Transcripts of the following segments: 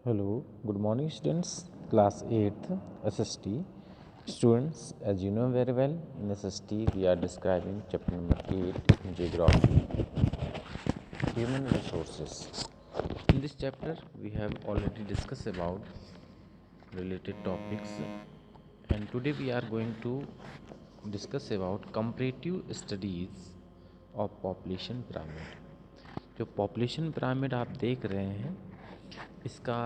Hello, good morning students, class 8th SST. Students, as you know very well, in SST we are describing chapter number 8 in Geography, Human Resources. In this chapter we have already discussed about related topics, and today we are going to discuss about comparative studies of population pyramid. जो population pyramid आप देख रहे हैं इसका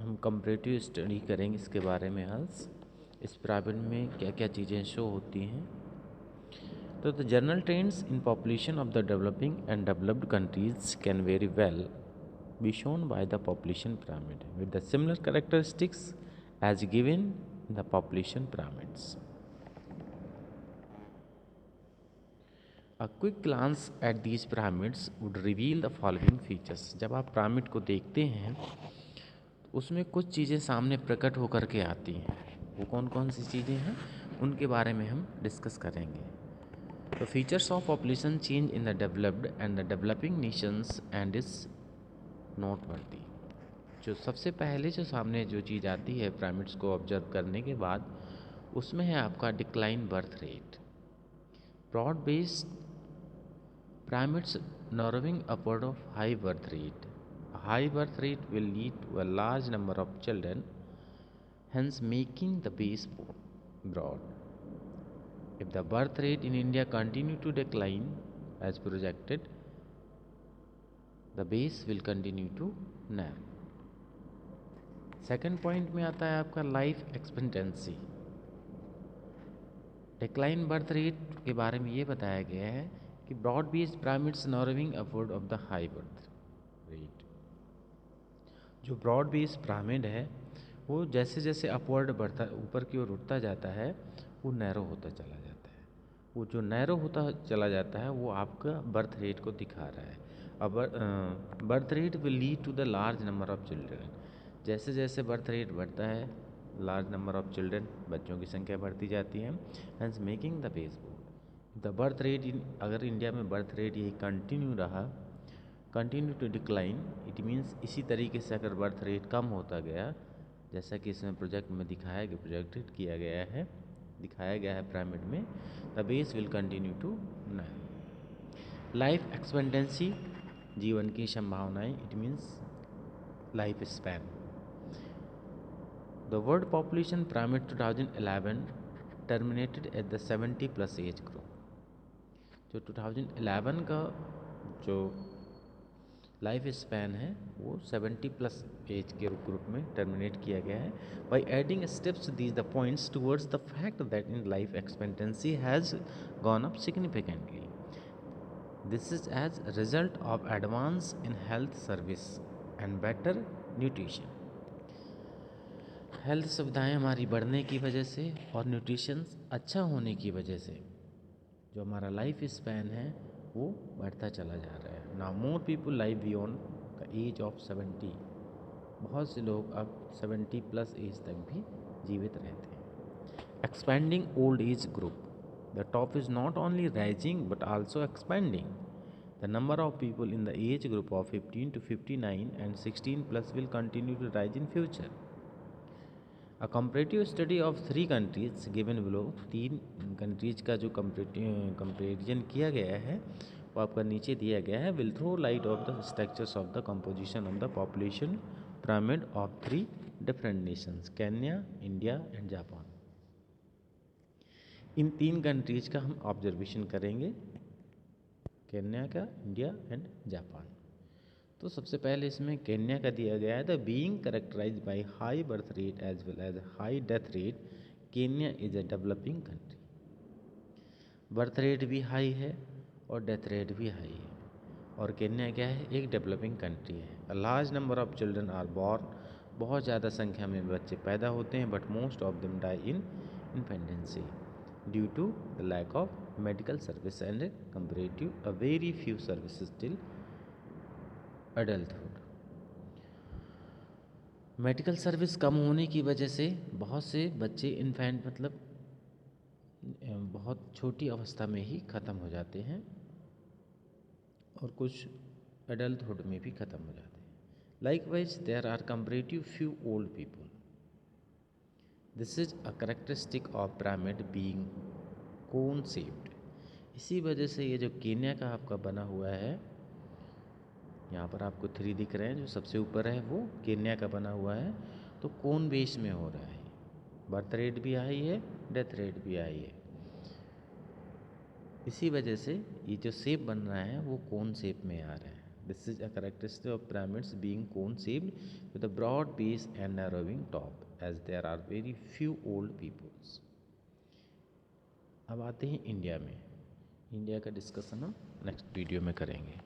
हम comparative study करेंगे इसके बारे में आज। इस पिरामिड में क्या क्या चीज़ें शो होती हैं। तो the general trends in population of the developing and developed countries can very well be shown by the population pyramid with the similar characteristics as given in the population pyramids. A quick glance at these pyramids would reveal the following features. जब आप pyramid को देखते हैं तो उसमें कुछ चीज़ें सामने प्रकट होकर के आती हैं। वो कौन कौन सी चीज़ें हैं उनके बारे में हम डिस्कस करेंगे। तो features of population change in the developed and the developing Nations and is note वर्दी। जो सबसे पहले जो सामने जो चीज़ आती है पिरामिड्स को ऑब्जर्व करने के बाद उसमें है आपका decline birth rate. Broad based pyramids narrowing upward of high birth rate. A high birth rate will lead to a large number of children, hence making the base broad. If the birth rate in India continue to decline as projected, the base will continue to narrow. Second point में आता है आपका life expectancy. Decline birth rate के बारे में ये बताया गया है कि broad based pyramids narrowing upward of the high birth rate. जो ब्रॉड बेस्ड पिरामिड है वो जैसे जैसे अपवर्ड बढ़ता ऊपर की ओर उठता जाता है वो नैरो होता चला जाता है। वो जो नैरो होता चला जाता है वो आपका बर्थ रेट को दिखा रहा है। अब birth rate will lead to the large number of children. जैसे जैसे बर्थ रेट बढ़ता है लार्ज नंबर ऑफ चिल्ड्रन बच्चों की संख्या बढ़ती जाती है, hence making the base broad. The birth rate in अगर इंडिया में बर्थ रेट यही कंटिन्यू रहा, continue to decline, it means इसी तरीके से अगर बर्थ रेट कम होता गया जैसा कि इसमें प्रोजेक्ट में दिखाया गया, प्रोजेक्टेड किया गया है, दिखाया गया है पिरामिड में, the base will continue to nine. Life expectancy, जीवन की संभावनाएं, it means life span. The world population pyramid 2011 terminated at the 70+ age group. जो 2011 का जो लाइफ स्पैन है वो 70+ एज के ग्रुप में टर्मिनेट किया गया है। By adding steps these the points towards the fact that in life expectancy has gone up significantly. This is as result of advance in health service and better nutrition. Health सुविधाएं हमारी बढ़ने की वजह से और न्यूट्रिशन अच्छा होने की वजह से जो हमारा लाइफ स्पैन है वो बढ़ता चला जा रहा है। Now more people live beyond the age of 70। बहुत से लोग अब 70+ एज तक भी जीवित रहते हैं। Expanding old age group, the top is not only rising but also expanding. The number of people in the age group of 15 to 59 and 16+ will continue to rise in future. A comparative study of 3 countries given below, 3 countries का जो comparison किया गया है वो आपका नीचे दिया गया है, will throw light of the structures of the composition of the population pyramid of 3 different nations, Kenya, India and Japan. इन 3 कंट्रीज का हम ऑब्जर्वेशन करेंगे, केन्या का, इंडिया एंड जापान। तो सबसे पहले इसमें केन्या का दिया गया है, the being characterise by high birth rate as well as high death rate, Kenya is a developing country. Birth rate भी हाई है और डेथ रेट भी हाई है और केन्या क्या है, एक डेवलपिंग कंट्री है। A large number of children are born, बहुत ज़्यादा संख्या में बच्चे पैदा होते हैं, but most of them die in infancy due to the lack of medical service and comparative a very few services till adulthood. Medical service कम होने की वजह से बहुत से बच्चे इन्फेंट मतलब बहुत छोटी अवस्था में ही ख़त्म हो जाते हैं और कुछ एडल्टहुड में भी ख़त्म हो जाते हैं। Likewise, there are comparative few old people. This is a characteristic of pyramid being cone shaped. इसी वजह से ये जो केन्या का आपका बना हुआ है, यहाँ पर आपको 3 दिख रहे हैं, जो सबसे ऊपर है वो केन्या का बना हुआ है, तो कोन बेस में हो रहा है। बर्थ रेट भी हाई है, डेथ रेट भी हाई है। इसी वजह से ये जो शेप बन रहा है वो कोन शेप में आ रहा है। This is a characteristic of pyramids being cone shaped with a broad base and narrowing top as there are very few old peoples. अब आते हैं इंडिया में। इंडिया का डिस्कशन हम नेक्स्ट वीडियो में करेंगे।